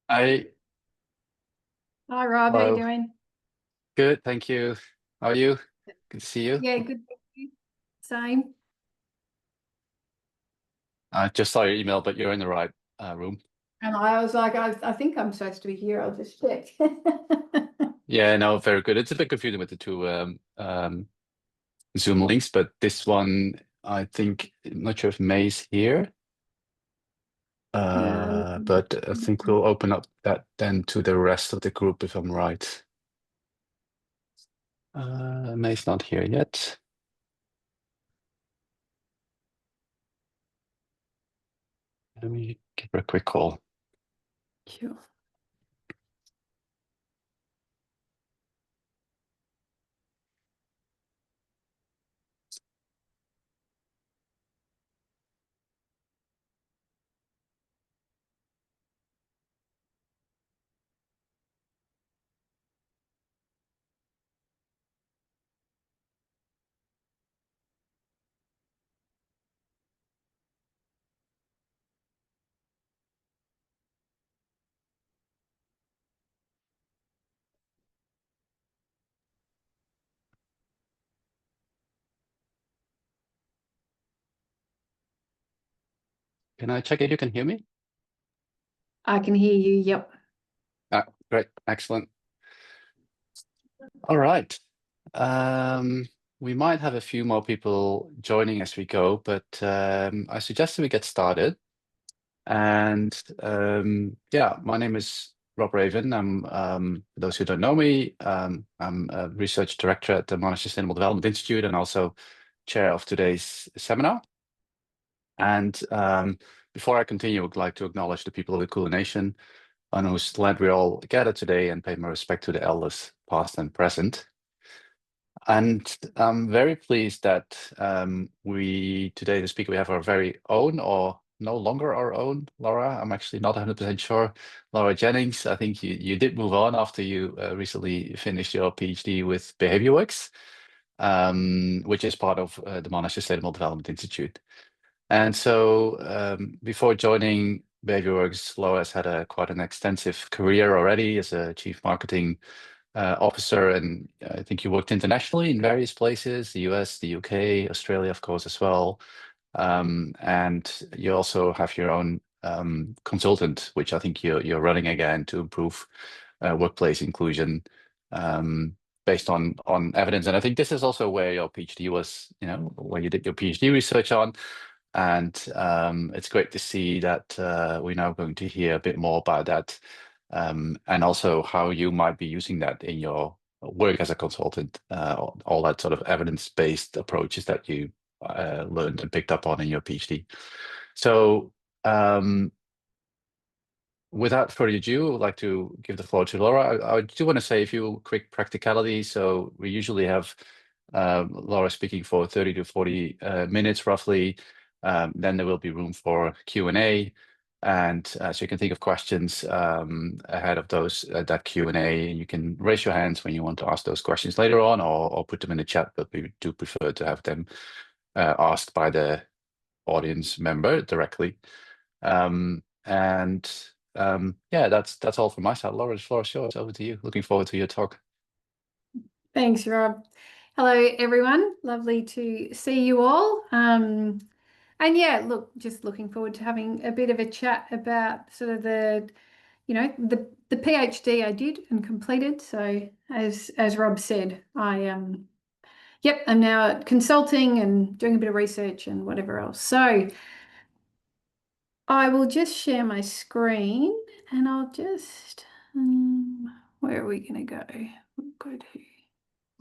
I Hi Rob, how you Hello. doing? Good, thank you. How are you? Good to see you. Yeah, good. Thank you. Same. I just saw your email, but you're in the right room. And I was like, I think I'm supposed to be here. I'll just check. Yeah, no, very good. It's a bit confusing with the two Zoom links, but this one, I think, I'm not sure if May's here, Um, but I think we'll open up that then to the rest of the group if I'm right. May's not here yet. Let me give her a quick call. sure. Can I check if you can hear me? I can hear you. Yep. Great, excellent. All right. Um, we might have a few more people joining as we go, but I suggest we get started. And yeah, my name is Rob Raven. For those who don't know me, I'm a research director at the Monash Sustainable Development Institute and also chair of today's seminar. And before I continue, I would like to acknowledge the people of the Kulin Nation on whose land we all gather today and pay my respect to the elders, past and present. And I'm very pleased that today, the speaker, we have our very own, or no longer our own, Laura. I'm actually not 100% sure. Laura Jennings, I think you did move on after you recently finished your PhD with Behavior Works, which is part of the Monash Sustainable Development Institute. And so before joining Behavior Works, Laura has had quite an extensive career already as a chief marketing officer, and I think you worked internationally in various places, the US, the UK, Australia, of course, as well. And you also have your own consultant, which I think you're running again to improve workplace inclusion based on evidence. And I think this is also where your PhD was, where you did your PhD research on. And it's great to see that we're now going to hear a bit more about that, and also how you might be using that in your work as a consultant, all that sort of evidence-based approaches that you learned and picked up on in your PhD. So without further ado, I would like to give the floor to Laura. I do want to say a few quick practicalities. So we usually have Laura speaking for 30 to 40 minutes roughly. Then there will be room for Q&A. And so you can think of questions ahead of that Q&A. You can raise your hands when you want to ask those questions later on, or put them in the chat, but we do prefer to have them asked by the audience member directly. And yeah, that's all from my side. Laura, the floor is yours. Over to you. Looking forward to your talk. Thanks, Rob. Hello, everyone. Lovely to see you all. And yeah, look, just looking forward to having a bit of a chat about sort of the PhD I did and completed. So as Rob said, yep, I'm now consulting and doing a bit of research and whatever else. So I will just share my screen and I'll just, where are we going to go? We'll go to,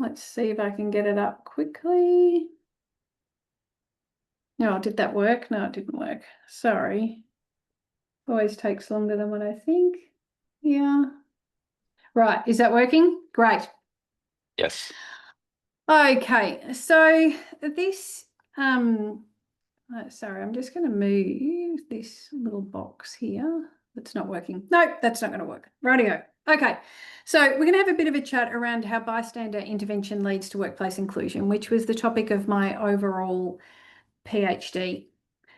let's see if I can get it up quickly. No, did that work? No, it didn't work. Sorry. Always takes longer than what I think. Yeah. Right. Is that working? Great. Yes. Okay. So this, sorry, I'm just going to move this little box here. That's not working. No, that's not going to work. Rightio. Okay. So we're going to have a bit of a chat around how bystander intervention leads to workplace inclusion, which was the topic of my overall PhD.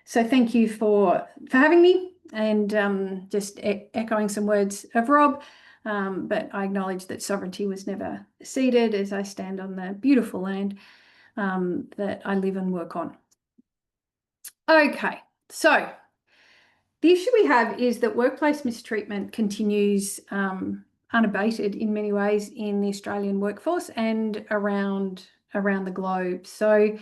So thank you for having me. And just echoing some words of Rob, but I acknowledge that sovereignty was never ceded as I stand on the beautiful land that I live and work on. Okay, so the issue we have is that workplace mistreatment continues unabated in many ways in the Australian workforce and around the globe. So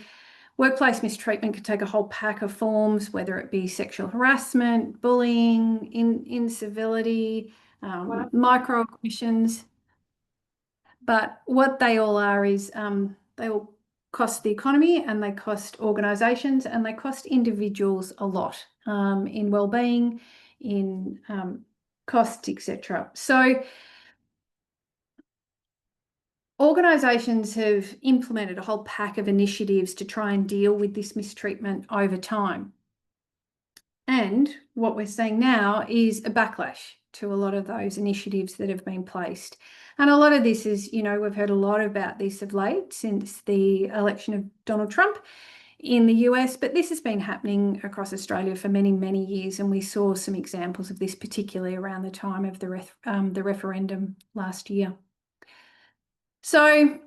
workplace mistreatment can take a whole pack of forms, whether it be sexual harassment, bullying, incivility, microaggressions. But what they all are is they all cost the economy and they cost organisations and they cost individuals a lot in well-being, in costs, etc. So organisations have implemented a whole pack of initiatives to try and deal with this mistreatment over time. And what we're seeing now is a backlash to a lot of those initiatives that have been placed. And a lot of this is, we've heard a lot about this of late since the election of Donald Trump in the US, but this has been happening across Australia for many, many years. And we saw some examples of this, particularly around the time of the referendum last year. So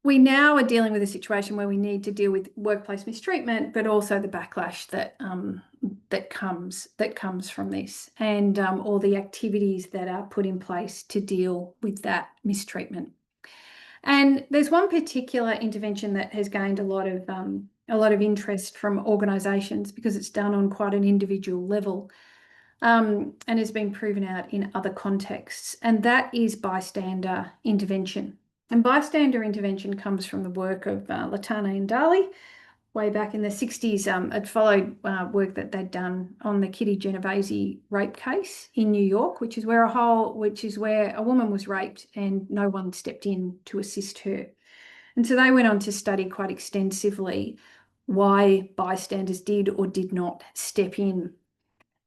we now are dealing with a situation where we need to deal with workplace mistreatment, but also the backlash that comes from this, and all the activities that are put in place to deal with that mistreatment. And there's one particular intervention that has gained a lot of interest from organisations because it's done on quite an individual level, and has been proven out in other contexts, and that is bystander intervention. And bystander intervention comes from the work of Latana and Dali way back in the 60s. It followed work that they'd done on the Kitty Genovese rape case in New York, which is where a woman was raped and no one stepped in to assist her. And so they went on to study quite extensively why bystanders did or did not step in.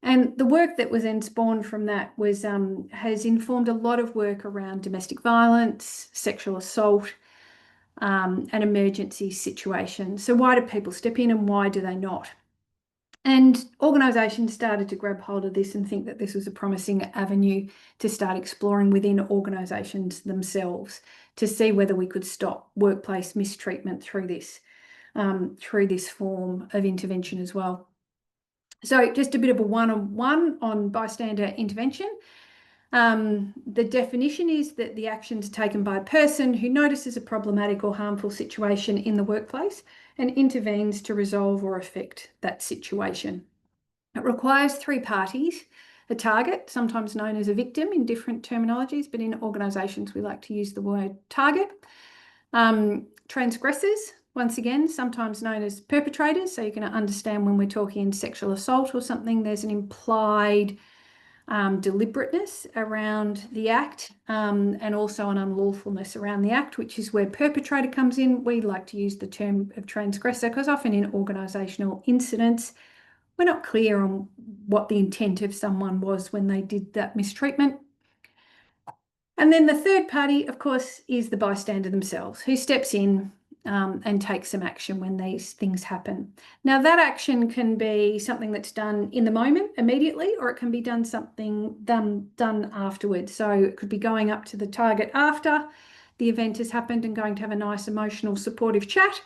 And the work that was then spawned from that has informed a lot of work around domestic violence, sexual assault, and emergency situations. So why do people step in and why do they not? And organisations started to grab hold of this and think that this was a promising avenue to start exploring within organisations themselves to see whether we could stop workplace mistreatment through this form of intervention as well. So just a bit of a one-on-one on bystander intervention. The definition is that the actions taken by a person who notices a problematic or harmful situation in the workplace and intervenes to resolve or affect that situation. It requires three parties: a target, sometimes known as a victim in different terminologies, but in organisations we like to use the word target. Transgressors, once again, sometimes known as perpetrators. So you're going to understand when we're talking sexual assault or something, there's an implied deliberateness around the act, and also an unlawfulness around the act, which is where perpetrator comes in. We like to use the term of transgressor because often in organisational incidents, we're not clear on what the intent of someone was when they did that mistreatment. And then the third party, of course, is the bystander themselves, who steps in and takes some action when these things happen. Now, that action can be something that's done in the moment, immediately, or it can be done afterwards. So it could be going up to the target after the event has happened and going to have a nice, emotional, supportive chat,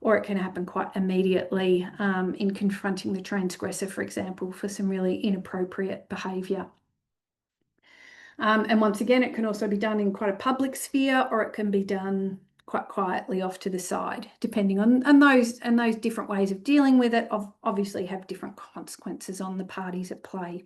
or it can happen quite immediately in confronting the transgressor, for example, for some really inappropriate behaviour. And once again, it can also be done in quite a public sphere, or it can be done quite quietly off to the side, depending on those different ways of dealing with it obviously have different consequences on the parties at play.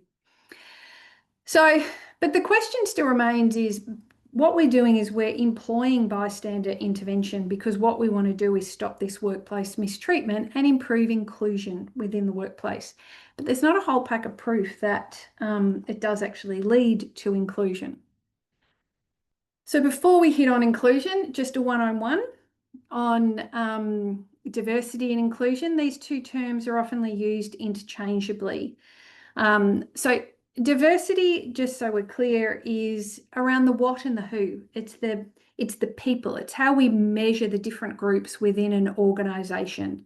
So, but the question still remains is what we're doing is we're employing bystander intervention because what we want to do is stop this workplace mistreatment and improve inclusion within the workplace. But there's not a whole pack of proof that it does actually lead to inclusion. So before we hit on inclusion, just a one-on-one on diversity and inclusion. These two terms are often used interchangeably. So diversity, just so we're clear, is around the what and the who. It's the people. It's how we measure the different groups within an organisation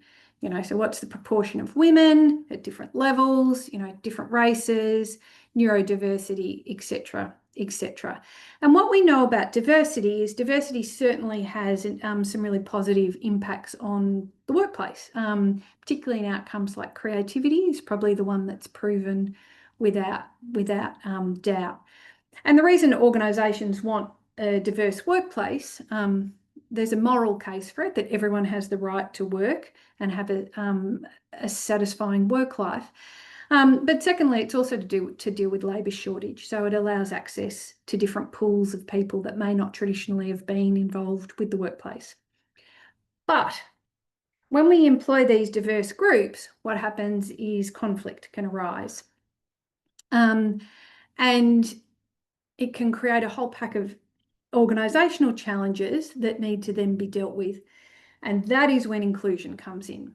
So what's the proportion of women at different levels, different races, neurodiversity, etc., etc. And what we know about diversity is diversity certainly has some really positive impacts on the workplace, particularly in outcomes like creativity is probably the one that's proven without doubt. And the reason organisations want a diverse workplace, there's a moral case for it that everyone has the right to work and have a satisfying work life. But secondly, it's also to deal with labour shortage. So it allows access to different pools of people that may not traditionally have been involved with the workplace. But when we employ these diverse groups, what happens is conflict can arise. And it can create a whole pack of organisational challenges that need to then be dealt with. And that is when inclusion comes in.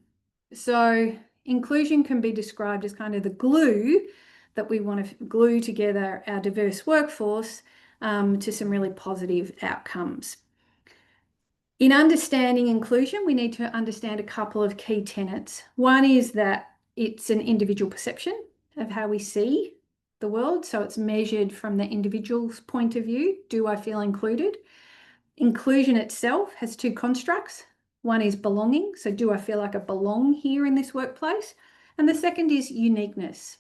So inclusion can be described as kind of the glue that we want to glue together our diverse workforce to some really positive outcomes. In understanding inclusion, we need to understand a couple of key tenets. One is that it's an individual perception of how we see the world. So it's measured from the individual's point of view. Do I feel included? Inclusion itself has two constructs. One is belonging. So do I feel like I belong here in this workplace? And the second is uniqueness.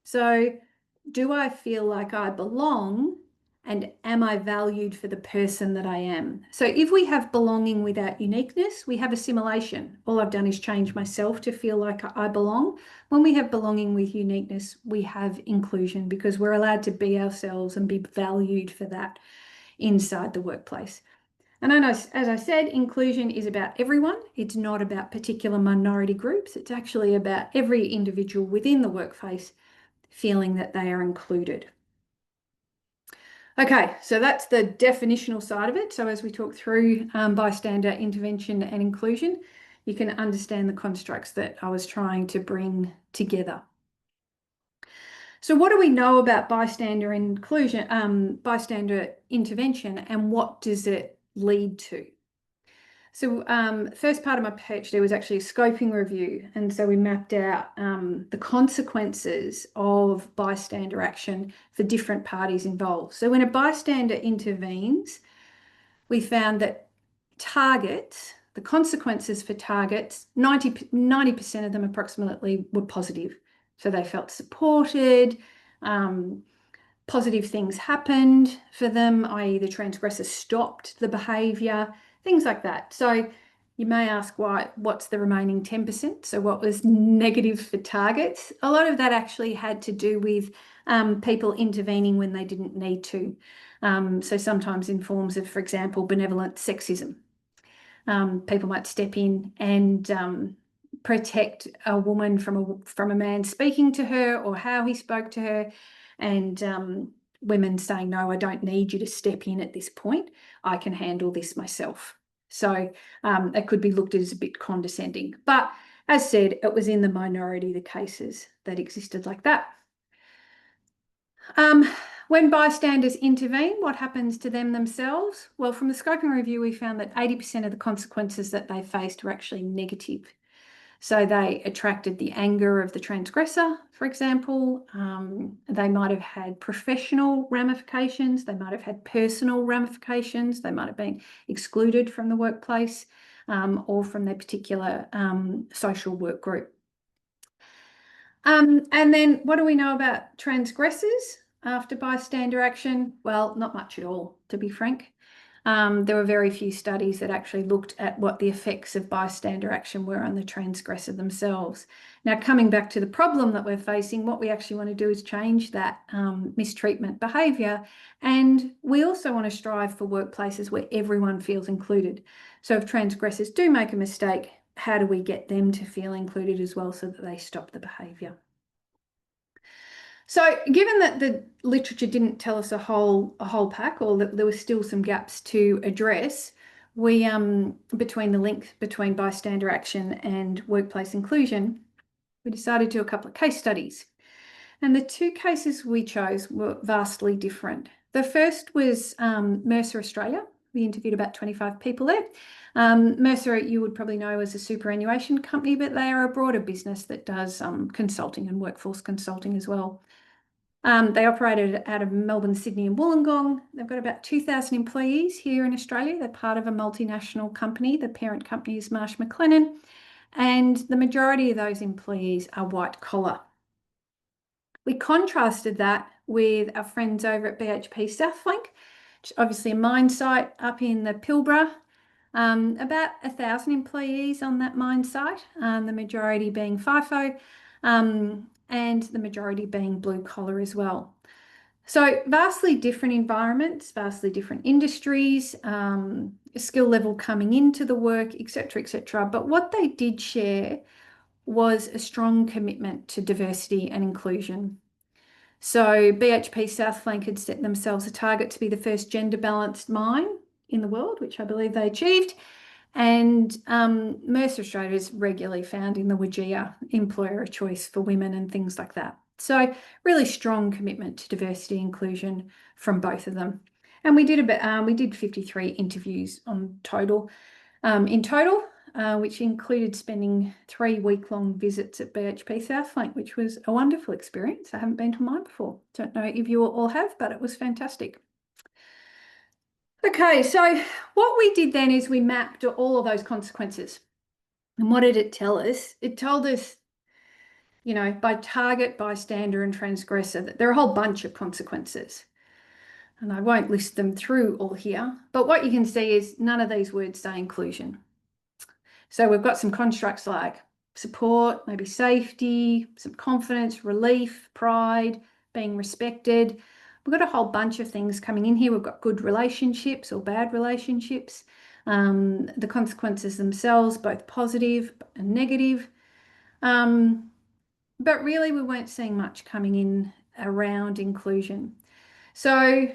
So do I feel like I belong and am I valued for the person that I am? So if we have belonging without uniqueness, we have assimilation. All I've done is change myself to feel like I belong. When we have belonging with uniqueness, we have inclusion because we're allowed to be ourselves and be valued for that inside the workplace. And I know, as I said, inclusion is about everyone. It's not about particular minority groups. It's actually about every individual within the workplace feeling that they are included. Okay, so that's the definitional side of it. So as we talk through bystander intervention and inclusion, you can understand the constructs that I was trying to bring together. So what do we know about bystander inclusion, bystander intervention, and what does it lead to? So first part of my PhD was actually a scoping review. And so we mapped out the consequences of bystander action for different parties involved. So when a bystander intervenes, we found that targets, the consequences for targets, 90% of them approximately were positive. So they felt supported, positive things happened for them, i.e. the transgressor stopped the behaviour, things like that. So you may ask what's the remaining 10%? So what was negative for targets? A lot of that actually had to do with people intervening when they didn't need to. So sometimes in forms of, for example, benevolent sexism. People might step in and protect a woman from a man speaking to her or how he spoke to her, and women saying, no, I don't need you to step in at this point. I can handle this myself. So it could be looked at as a bit condescending. But as said, it was in the minority, the cases that existed like that. When bystanders intervene, what happens to them themselves? Well, from the scoping review, we found that 80% of the consequences that they faced were actually negative. So they attracted the anger of the transgressor, for example. They might have had professional ramifications. They might have had personal ramifications. They might have been excluded from the workplace or from their particular social work group. And then what do we know about transgressors after bystander action? Well, not much at all, to be frank. There were very few studies that actually looked at what the effects of bystander action were on the transgressor themselves. Now, coming back to the problem that we're facing, what we actually want to do is change that mistreatment behaviour. And we also want to strive for workplaces where everyone feels included. So if transgressors do make a mistake, how do we get them to feel included as well so that they stop the behaviour? So given that the literature didn't tell us a whole pack, or that there were still some gaps to address, we between the link between bystander action and workplace inclusion, we decided to do a couple of case studies. And the two cases we chose were vastly different. The first was Mercer, Australia. We interviewed about 25 people there. Mercer, you would probably know as a superannuation company, but they are a broader business that does consulting and workforce consulting as well. They operated out of Melbourne, Sydney and Wollongong. They've got about 2,000 employees here in Australia. They're part of a multinational company. The parent company is Marsh McLennan, and the majority of those employees are white collar. We contrasted that with our friends over at BHP Southflank, which is obviously a mine site up in the Pilbara. About 1,000 employees on that mine site, the majority being FIFO, and the majority being blue collar as well. So vastly different environments, vastly different industries, skill level coming into the work, etc., etc. But what they did share was a strong commitment to diversity and inclusion. So BHP Southflank had set themselves a target to be the first gender balanced mine in the world, which I believe they achieved. And Mercer Australia is regularly found in the WGEA employer of choice for women and things like that. So really strong commitment to diversity inclusion from both of them. And we did 53 interviews in total, which included spending 3 week-long visits at BHP Southflank, which was a wonderful experience. I haven't been to mine before. Don't know if you all have, but it was fantastic. Okay, so what we did then is we mapped all of those consequences. And what did it tell us? It told us, you know, by target, bystander, and transgressor, that there are a whole bunch of consequences. And I won't list them through all here, but what you can see is none of these words say inclusion. So we've got some constructs like support, maybe safety, some confidence, relief, pride, being respected. We've got a whole bunch of things coming in here. We've got good relationships or bad relationships, the consequences themselves, both positive and negative. But really, we weren't seeing much coming in around inclusion. So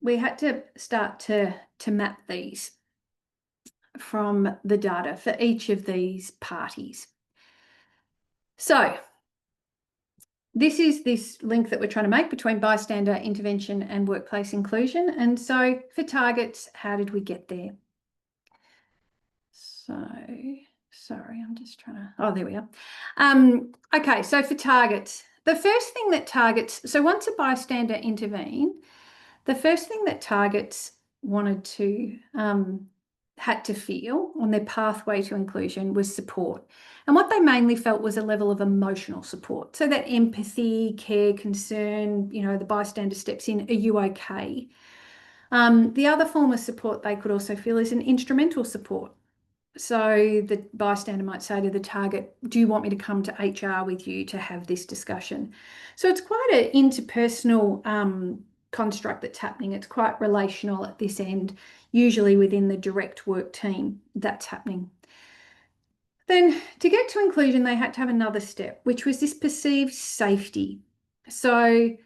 we had to start to map these from the data for each of these parties. So this is this link that we're trying to make between bystander intervention and workplace inclusion. And so for targets, how did we get there? So, sorry, I'm just trying to, oh, there we are. Okay, so for targets, the first thing that targets, so once a bystander intervened, the first thing that targets wanted to, had to feel on their pathway to inclusion was support. And what they mainly felt was a level of emotional support. So that empathy, care, concern, you know, the bystander steps in, are you okay? The other form of support they could also feel is an instrumental support. So the bystander might say to the target, do you want me to come to HR with you to have this discussion? So it's quite an interpersonal construct that's happening. It's quite relational at this end, usually within the direct work team that's happening. Then to get to inclusion, they had to have another step, which was this perceived safety. So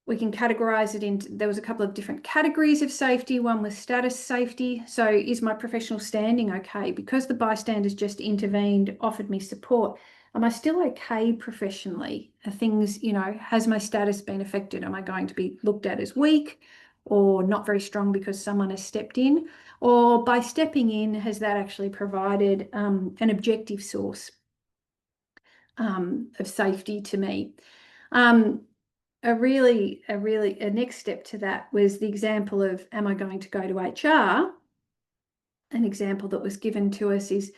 we can categorize it into, there was a couple of different categories of safety. One was status safety. So is my professional standing okay? Because the bystanders just intervened, offered me support, am I still okay professionally? Are things, you know, has my status been affected? Am I going to be looked at as weak or not very strong because someone has stepped in? Or by stepping in, has that actually provided an objective source of safety to me? A next step to that was the example of, am I going to go to HR? An example that was given to us is,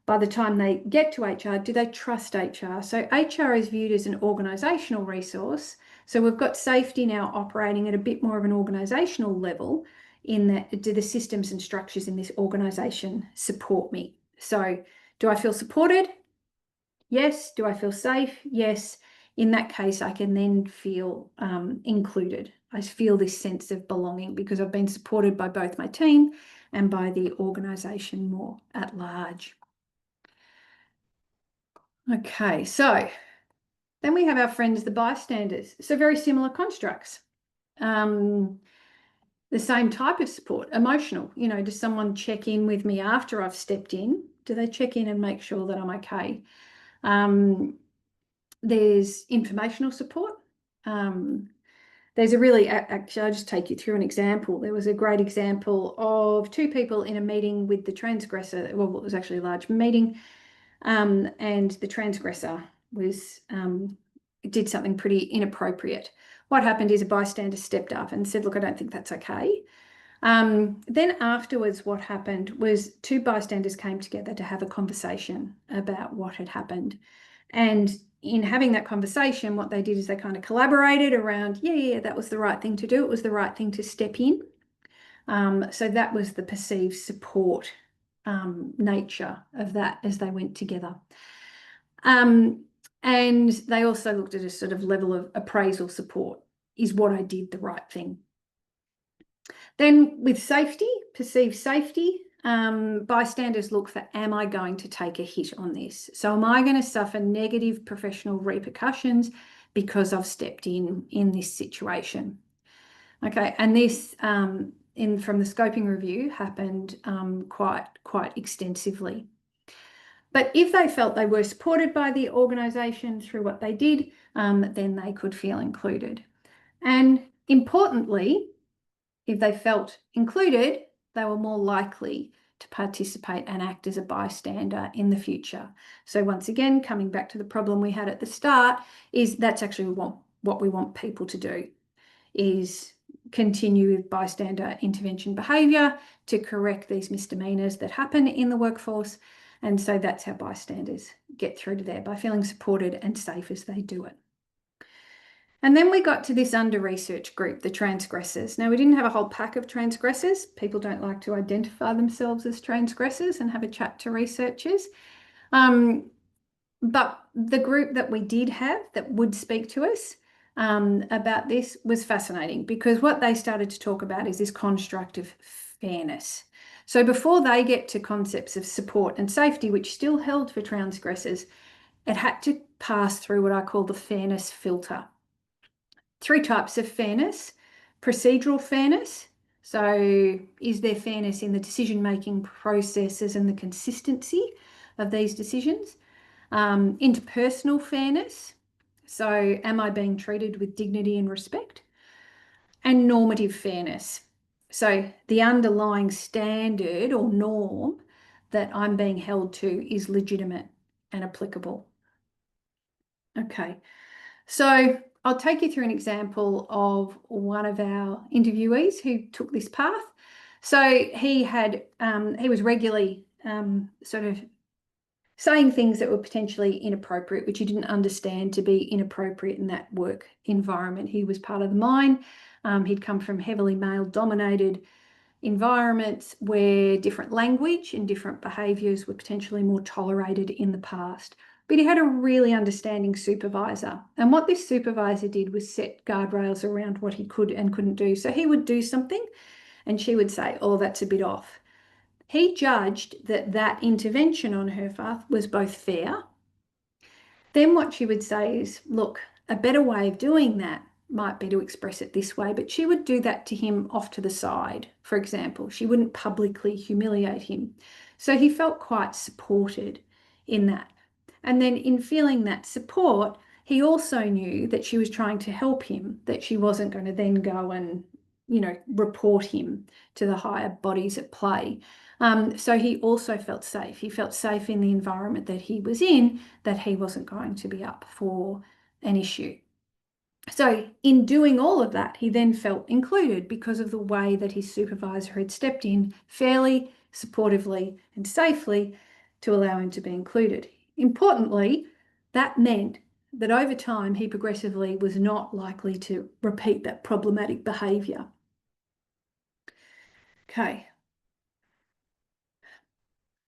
by the time they get to HR, do they trust HR? So HR is viewed as an organisational resource. So we've got safety now operating at a bit more of an organisational level, in that, do the systems and structures in this organisation support me? So do I feel supported? Yes. Do I feel safe? Yes. In that case, I can then feel included. I feel this sense of belonging because I've been supported by both my team and by the organisation more at large. Okay, so then we have our friends, the bystanders. So very similar constructs. The same type of support, emotional. You know, does someone check in with me after I've stepped in? Do they check in and make sure that I'm okay? There's informational support. there's a really, actually, I'll just take you through an example. There was a great example of two people in a meeting with the transgressor. Well, it was actually a large meeting, and the transgressor did something pretty inappropriate. What happened is a bystander stepped up and said, look, I don't think that's okay. Then afterwards, what happened was two bystanders came together to have a conversation about what had happened. And in having that conversation, what they did is they kind of collaborated around, yeah, that was the right thing to do. It was the right thing to step in. So that was the perceived support nature of that as they went together. And they also looked at a sort of level of appraisal support. Is what I did the right thing? Then with safety, perceived safety, bystanders look for, am I going to take a hit on this? So am I going to suffer negative professional repercussions because I've stepped in this situation? Okay, and this from the scoping review happened quite extensively. But if they felt they were supported by the organisation through what they did, then they could feel included. And importantly, if they felt included, they were more likely to participate and act as a bystander in the future. So once again, coming back to the problem we had at the start, is that's actually what we want people to do, is continue with bystander intervention behaviour to correct these misdemeanours that happen in the workforce. And so that's how bystanders get through to there, by feeling supported and safe as they do it. And then we got to this under-researched group, the transgressors. Now, we didn't have a whole pack of transgressors. People don't like to identify themselves as transgressors and have a chat to researchers. But the group that we did have that would speak to us about this was fascinating, because what they started to talk about is this construct of fairness. So before they get to concepts of support and safety, which still held for transgressors, it had to pass through what I call the fairness filter. Three types of fairness: procedural fairness. So is there fairness in the decision-making processes and the consistency of these decisions? Interpersonal fairness. So am I being treated with dignity and respect? And normative fairness. So the underlying standard or norm that I'm being held to is legitimate and applicable. Okay, so I'll take you through an example of one of our interviewees who took this path. So he was regularly sort of saying things that were potentially inappropriate, which he didn't understand to be inappropriate in that work environment. He was part of the mine. He'd come from heavily male-dominated environments where different language and different behaviours were potentially more tolerated in the past. But he had a really understanding supervisor. And what this supervisor did was set guardrails around what he could and couldn't do. So he would do something and she would say, oh, that's a bit off. He judged that that intervention on her part was both fair. Then what she would say is, look, a better way of doing that might be to express it this way, but she would do that to him off to the side, for example. She wouldn't publicly humiliate him. So he felt quite supported in that. And then in feeling that support, he also knew that she was trying to help him, that she wasn't going to then go and, report him to the higher bodies at play. So he also felt safe. He felt safe in the environment that he was in, that he wasn't going to be up for an issue. So in doing all of that, he then felt included because of the way that his supervisor had stepped in fairly, supportively, and safely to allow him to be included. Importantly, that meant that over time, he progressively was not likely to repeat that problematic behaviour. Okay.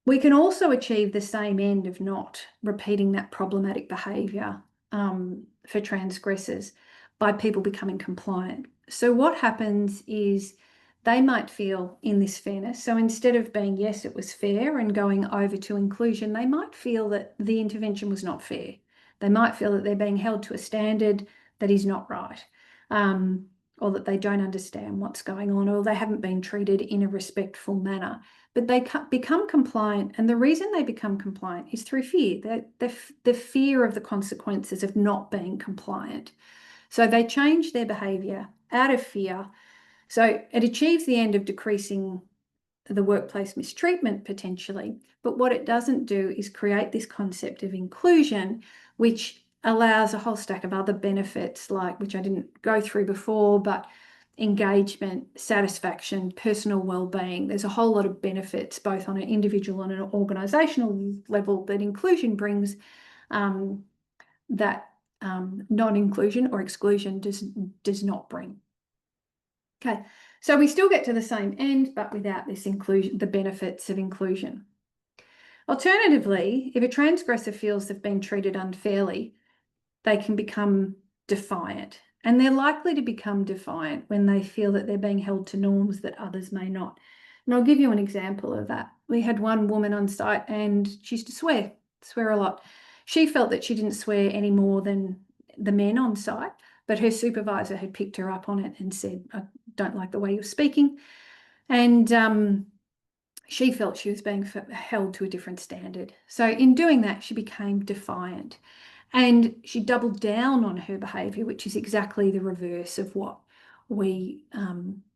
We can also achieve the same end of not repeating that problematic behaviour for transgressors by people becoming compliant. So what happens is they might feel in this fairness. So instead of being, yes, it was fair and going over to inclusion, they might feel that the intervention was not fair. They might feel that they're being held to a standard that is not right. Or that they don't understand what's going on, or they haven't been treated in a respectful manner. But they become compliant, and the reason they become compliant is through fear, the fear of the consequences of not being compliant. So they change their behaviour out of fear. So it achieves the end of decreasing the workplace mistreatment potentially. But what it doesn't do is create this concept of inclusion, which allows a whole stack of other benefits, like which I didn't go through before, but engagement, satisfaction, personal well-being. There's a whole lot of benefits, both on an individual and an organisational level, that inclusion brings, that non-inclusion or exclusion does not bring. Okay, so we still get to the same end, but without this inclusion, the benefits of inclusion. Alternatively, if a transgressor feels they've been treated unfairly, they can become defiant. And they're likely to become defiant when they feel that they're being held to norms that others may not. And I'll give you an example of that. We had one woman on site and she used to swear a lot. She felt that she didn't swear any more than the men on site, but her supervisor had picked her up on it and said, I don't like the way you're speaking. And she felt she was being held to a different standard. So in doing that, she became defiant. And she doubled down on her behaviour, which is exactly the reverse of what we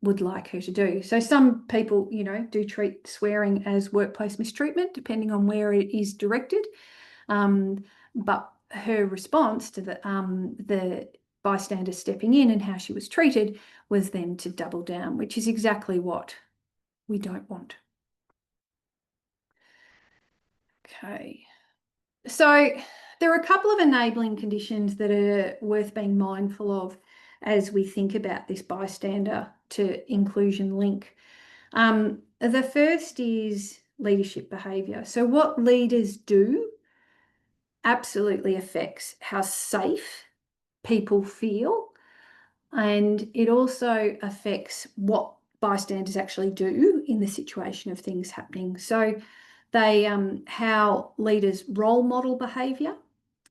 would like her to do. So some people, do treat swearing as workplace mistreatment, depending on where it is directed. But her response to the bystander stepping in and how she was treated was then to double down, which is exactly what we don't want. Okay. So there are a couple of enabling conditions that are worth being mindful of as we think about this bystander to inclusion link. The first is leadership behaviour. So what leaders do absolutely affects how safe people feel, and it also affects what bystanders actually do in the situation of things happening. So they how leaders role model behaviour,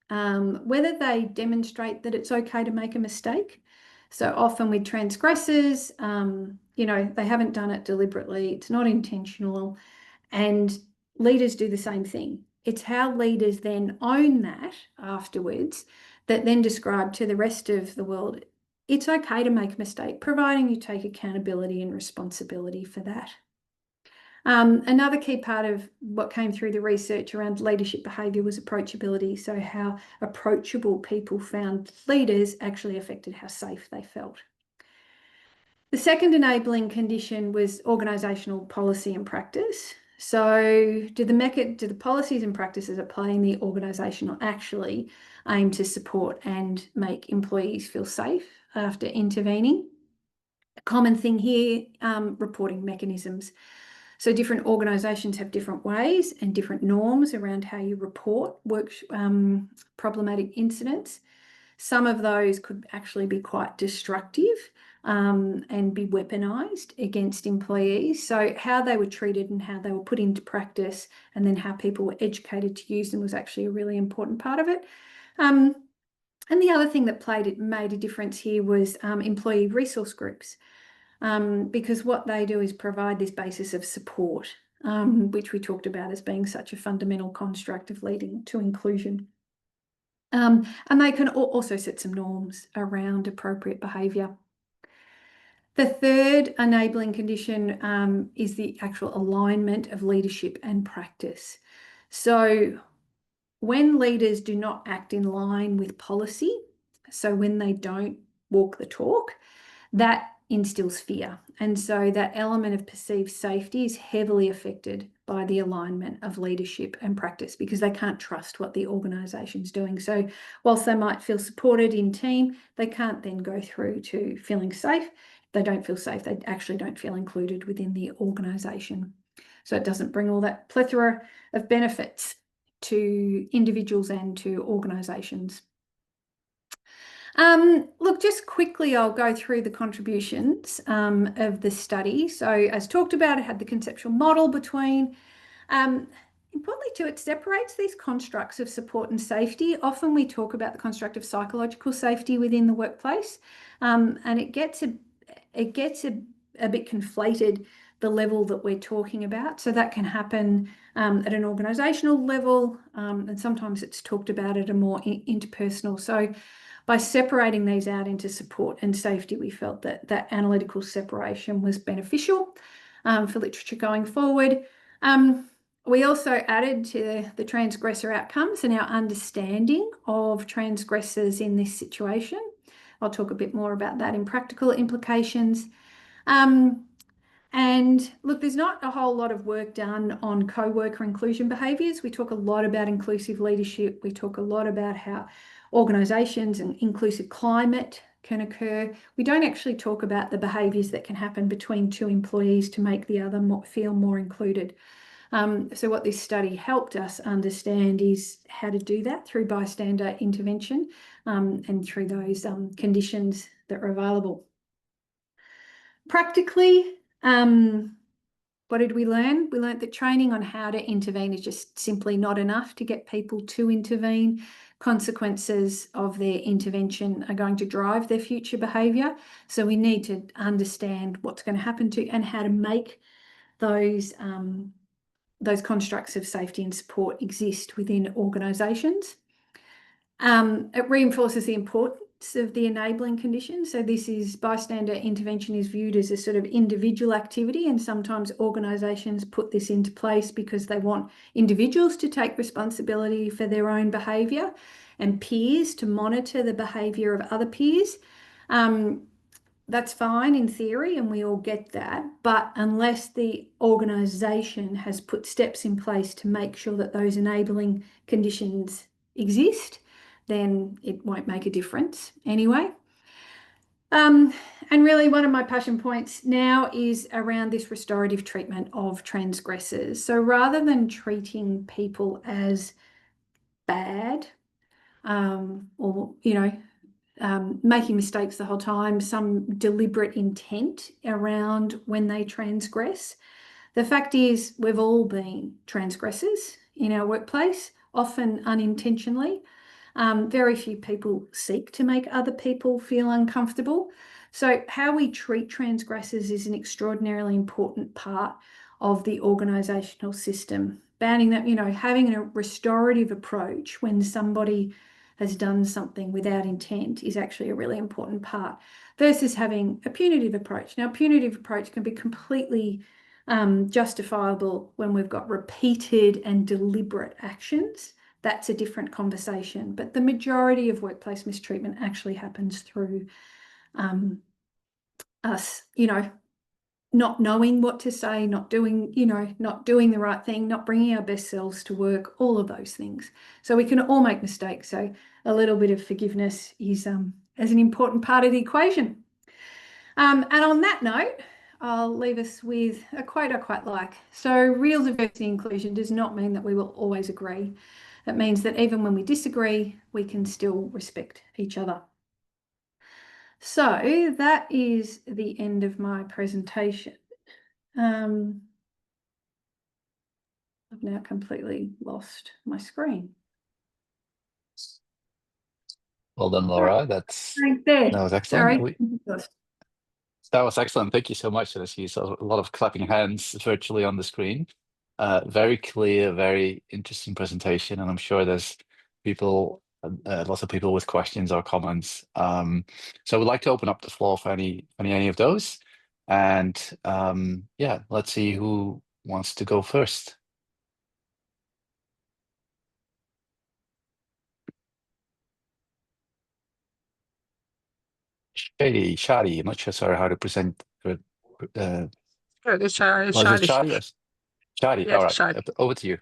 whether they demonstrate that it's okay to make a mistake. So often with transgressors, they haven't done it deliberately, it's not intentional, and leaders do the same thing. It's how leaders then own that afterwards that then describe to the rest of the world, it's okay to make a mistake, providing you take accountability and responsibility for that. Another key part of what came through the research around leadership behaviour was approachability. So how approachable people found leaders actually affected how safe they felt. The second enabling condition was organisational policy and practice. So do the policies and practices at play in the organisation actually aim to support and make employees feel safe after intervening? A common thing here, reporting mechanisms. So different organisations have different ways and different norms around how you report problematic incidents. Some of those could actually be quite destructive and be weaponised against employees. So how they were treated and how they were put into practice, and then how people were educated to use them, was actually a really important part of it. And the other thing that made a difference here was employee resource groups. Because what they do is provide this basis of support, which we talked about as being such a fundamental construct of leading to inclusion. And they can also set some norms around appropriate behaviour. The third enabling condition is the actual alignment of leadership and practice. So when leaders do not act in line with policy, so when they don't walk the talk, that instills fear. And so that element of perceived safety is heavily affected by the alignment of leadership and practice, because they can't trust what the organisation's doing. So whilst they might feel supported in team, they can't then go through to feeling safe. If they don't feel safe, they actually don't feel included within the organisation. So it doesn't bring all that plethora of benefits to individuals and to organisations. Look, just quickly, I'll go through the contributions of the study. So as talked about, it had the conceptual model between. Importantly too, it separates these constructs of support and safety. Often we talk about the construct of psychological safety within the workplace, and it gets a bit conflated, the level that we're talking about. So that can happen at an organisational level, and sometimes it's talked about at a more interpersonal. So by separating these out into support and safety, we felt that that analytical separation was beneficial for literature going forward. We also added to the transgressor outcomes and our understanding of transgressors in this situation. I'll talk a bit more about that in practical implications. And look, there's not a whole lot of work done on co-worker inclusion behaviours. We talk a lot about inclusive leadership. We talk a lot about how organisations and inclusive climate can occur. We don't actually talk about the behaviours that can happen between two employees to make the other feel more included. So what this study helped us understand is how to do that through bystander intervention and through those conditions that are available. Practically, what did we learn? We learned that training on how to intervene is just simply not enough to get people to intervene. Consequences of their intervention are going to drive their future behaviour. So we need to understand what's going to happen to and how to make those constructs of safety and support exist within organisations. It reinforces the importance of the enabling conditions. So this is bystander intervention is viewed as a sort of individual activity, and sometimes organisations put this into place because they want individuals to take responsibility for their own behaviour and peers to monitor the behaviour of other peers. That's fine in theory, and we all get that, but unless the organisation has put steps in place to make sure that those enabling conditions exist, then it won't make a difference anyway. And really one of my passion points now is around this restorative treatment of transgressors. So rather than treating people as bad or, making mistakes the whole time, some deliberate intent around when they transgress. The fact is we've all been transgressors in our workplace, often unintentionally. Very few people seek to make other people feel uncomfortable. So how we treat transgressors is an extraordinarily important part of the organisational system. Banning that, having a restorative approach when somebody has done something without intent is actually a really important part versus having a punitive approach. Now, a punitive approach can be completely justifiable when we've got repeated and deliberate actions. That's a different conversation. But the majority of workplace mistreatment actually happens through us, not knowing what to say, not doing the right thing, not bringing our best selves to work, all of those things. So we can all make mistakes. So a little bit of forgiveness is as an important part of the equation. And on that note, I'll leave us with a quote I quite like. So real diversity inclusion does not mean that we will always agree. It means that even when we disagree, we can still respect each other. So that is the end of my presentation. I've now completely lost my screen. Well done, Laura. That was excellent. Sorry. That was excellent. Thank you so much. I see a lot of clapping hands virtually on the screen. Very clear, very interesting presentation, and I'm sure there's lots of people with questions or comments. So we'd like to open up the floor for any of those, and yeah, let's see who wants to go first. Shadi, I'm not sure, sorry, how to present. Sure, it's Shadi. Was it Shadi? Yes. Shadi, Yes, all right, Shadi. over to you.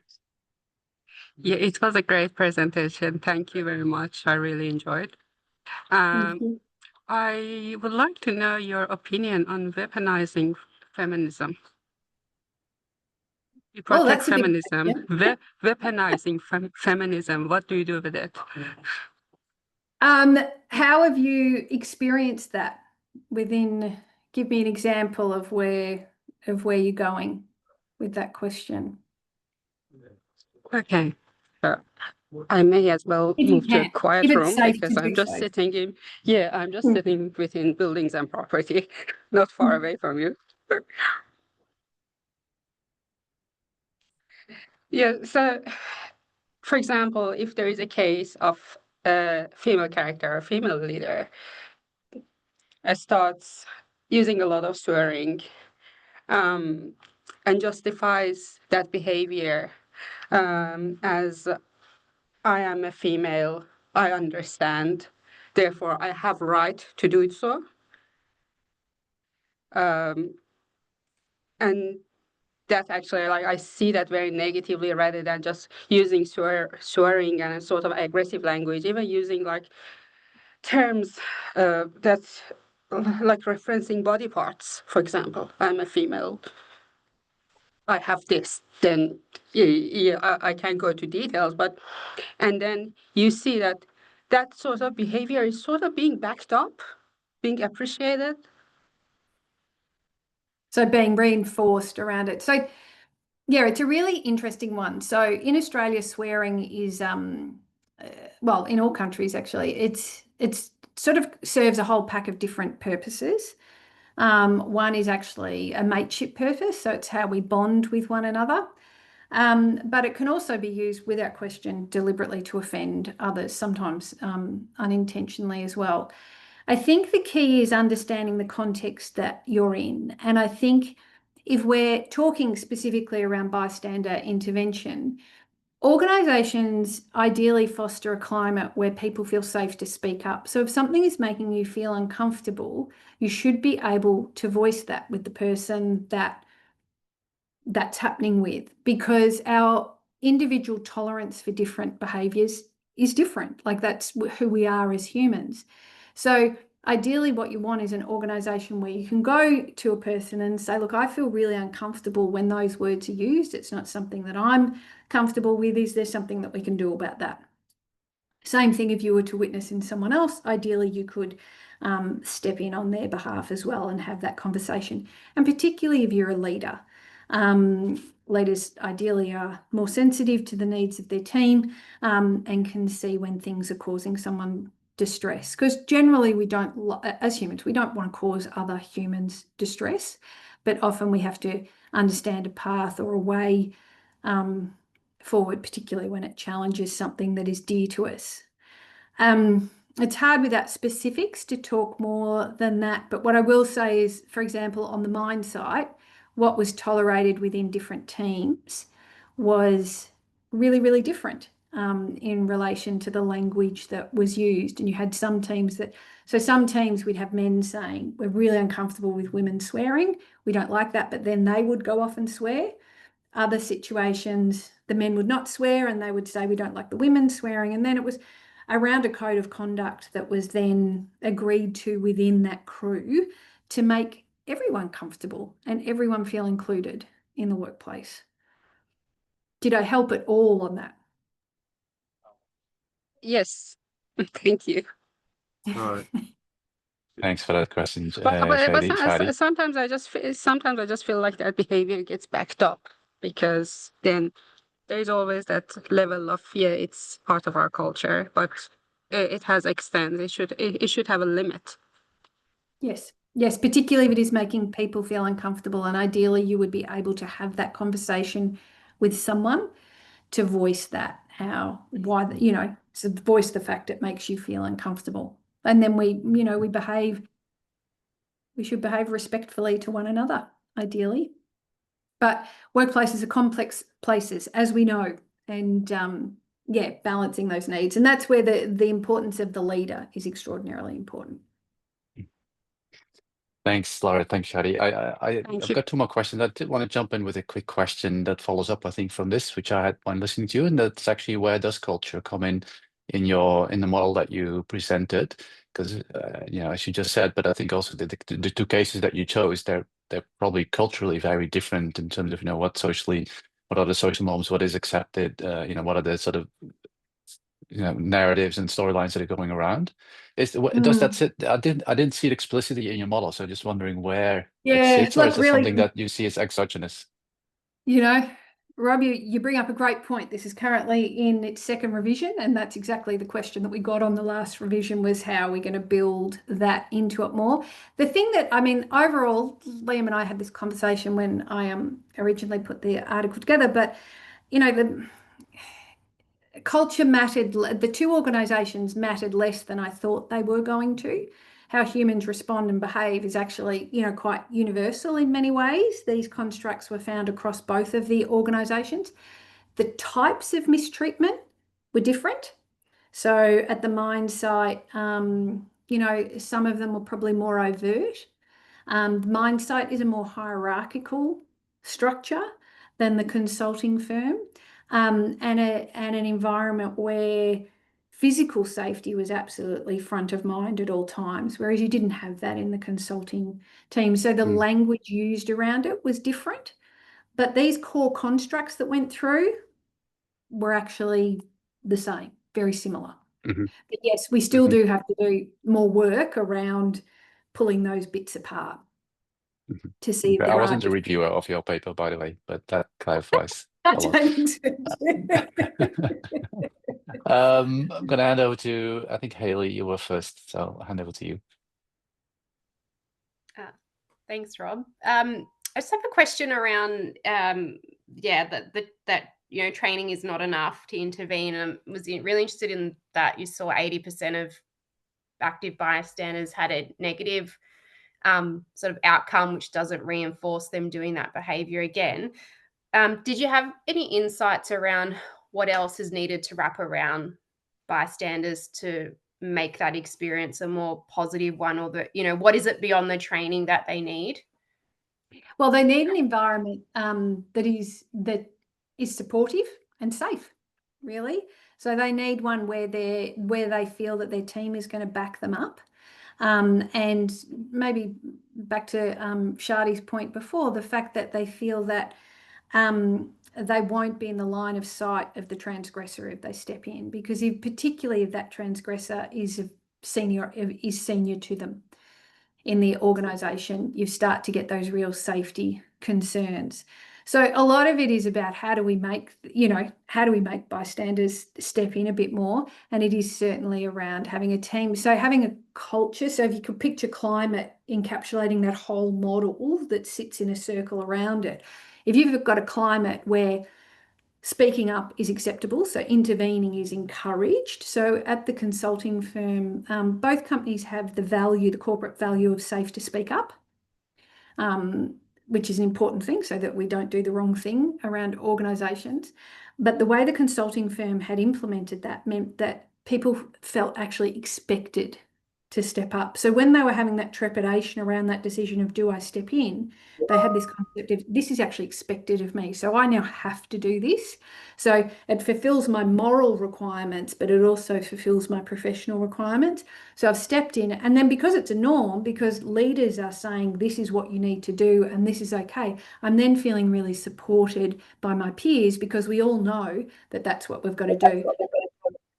Yeah, it was a great presentation. Thank you very much. I really enjoyed. I would like to know your opinion on weaponizing feminism. You protect feminism, weaponizing feminism. What do you do with it? How have you experienced that give me an example of where you're going with that question. Okay. I may as well move to a quiet room because I'm just sitting sitting within buildings and property, not far away from you. Yeah, so for example, if there is a case of a female character, a female leader, starts using a lot of swearing, and justifies that behavior as I am a female, I understand, therefore I have right to do it so. And that actually, like, I see that very negatively rather than just using swearing and sort of aggressive language, even using like terms that like referencing body parts, for example. I'm a female, I have this, then I can't go to details, but and then you see that that sort of behavior is sort of being backed up, being appreciated. So being reinforced around it. So yeah, it's a really interesting one. So in Australia, swearing is well, in all countries actually, it's sort of serves a whole pack of different purposes. One is actually a mateship purpose, so it's how we bond with one another. But it can also be used without question deliberately to offend others, sometimes unintentionally as well. I think the key is understanding the context that you're in. And I think if we're talking specifically around bystander intervention, organisations ideally foster a climate where people feel safe to speak up. So if something is making you feel uncomfortable, you should be able to voice that with the person that's happening with, because our individual tolerance for different behaviours is different. Like that's who we are as humans. So ideally what you want is an organisation where you can go to a person and say, look, I feel really uncomfortable when those words are used. It's not something that I'm comfortable with. Is there something that we can do about that? Same thing if you were to witness in someone else, ideally you could step in on their behalf as well and have that conversation. And particularly if you're a leader. Leaders ideally are more sensitive to the needs of their team and can see when things are causing someone distress. Because generally we don't, as humans, we don't want to cause other humans distress, but often we have to understand a path or a way forward, particularly when it challenges something that is dear to us. It's hard without specifics to talk more than that, but what I will say is, for example, on the mine site, what was tolerated within different teams was really, really different in relation to the language that was used. And you had some teams some teams we'd have men saying, we're really uncomfortable with women swearing. We don't like that, but then they would go off and swear. Other situations, the men would not swear and they would say, we don't like the women swearing. And then it was around a code of conduct that was then agreed to within that crew to make everyone comfortable and everyone feel included in the workplace. Did I help at all on that? Yes, thank you. All right. Thanks for that question, But sometimes I just feel like that behavior gets backed up, because then there's always that level of, yeah, it's part of our culture, but it has extents. It should have a limit. Yes. Yes, particularly if it is making people feel uncomfortable, and ideally you would be able to have that conversation with someone to voice that, so voice the fact it makes you feel uncomfortable. And then we should behave respectfully to one another, ideally. But workplaces are complex places, as we know, and balancing those needs. And that's where the importance of the leader is extraordinarily important. Thanks, Laura. Thanks, Shadi. I've you. got two more questions. I did want to jump in with a quick question that follows up, I think, from this, which I had when listening to you, and that's actually, where does culture come in the model that you presented? Because as you just said, but I think also the two cases that you chose, they're probably culturally very different in terms of what are the social norms, what is accepted, what are the sort of narratives and storylines that are going around. Does that sit? I didn't see it explicitly in your model, so just wondering where it sits, or is it something that you see as exogenous? Rob, you bring up a great point. This is currently in its second revision, and that's exactly the question that we got on the last revision, was how are we going to build that into it more. The thing that, overall, Liam and I had this conversation when I originally put the article together, but culture mattered. The two organisations mattered less than I thought they were going to. How humans respond and behave is actually, quite universal in many ways. These constructs were found across both of the organisations. The types of mistreatment were different. So at the mine site, some of them were probably more overt. The mine site is a more hierarchical structure than the consulting firm, and an environment where physical safety was absolutely front of mind at all times, whereas you didn't have that in the consulting team. So the language used around it was different. But these core constructs that went through were actually the same, very similar. Mhm. But yes, we still do have to do more work around pulling those bits apart to see if I there are wasn't a reviewer of your paper, by the way, but that clarifies a lot. Jennings. I'm going to hand over to, I think, Haley, you were first, so I'll hand over to you. Thanks, Rob. I just have a question around, that training is not enough to intervene. And I was really interested in that you saw 80% of active bystanders had a negative sort of outcome, which doesn't reinforce them doing that behaviour again. Did you have any insights around what else is needed to wrap around bystanders to make that experience a more positive one, or what is it beyond the training that they need? Well, they need an environment that is supportive and safe, really. So they need one where they feel that their team is going to back them up. And maybe back to Shadi's point before, the fact that they feel that they won't be in the line of sight of the transgressor if they step in, because particularly if that transgressor is senior to them in the organisation, you start to get those real safety concerns. So a lot of it is about how do we make bystanders step in a bit more, and it is certainly around having a team. So having a culture. So if you could picture climate encapsulating that whole model that sits in a circle around it. If you've got a climate where speaking up is acceptable, so intervening is encouraged. So at the consulting firm, both companies have the corporate value of safe to speak up, which is an important thing so that we don't do the wrong thing around organisations. But the way the consulting firm had implemented that meant that people felt actually expected to step up. So when they were having that trepidation around that decision of, do I step in, they had this concept of, this is actually expected of me, so I now have to do this. So it fulfills my moral requirements, but it also fulfills my professional requirements. So I've stepped in, and then because it's a norm, because leaders are saying this is what you need to do and this is okay, I'm then feeling really supported by my peers, because we all know that that's what we've got to do.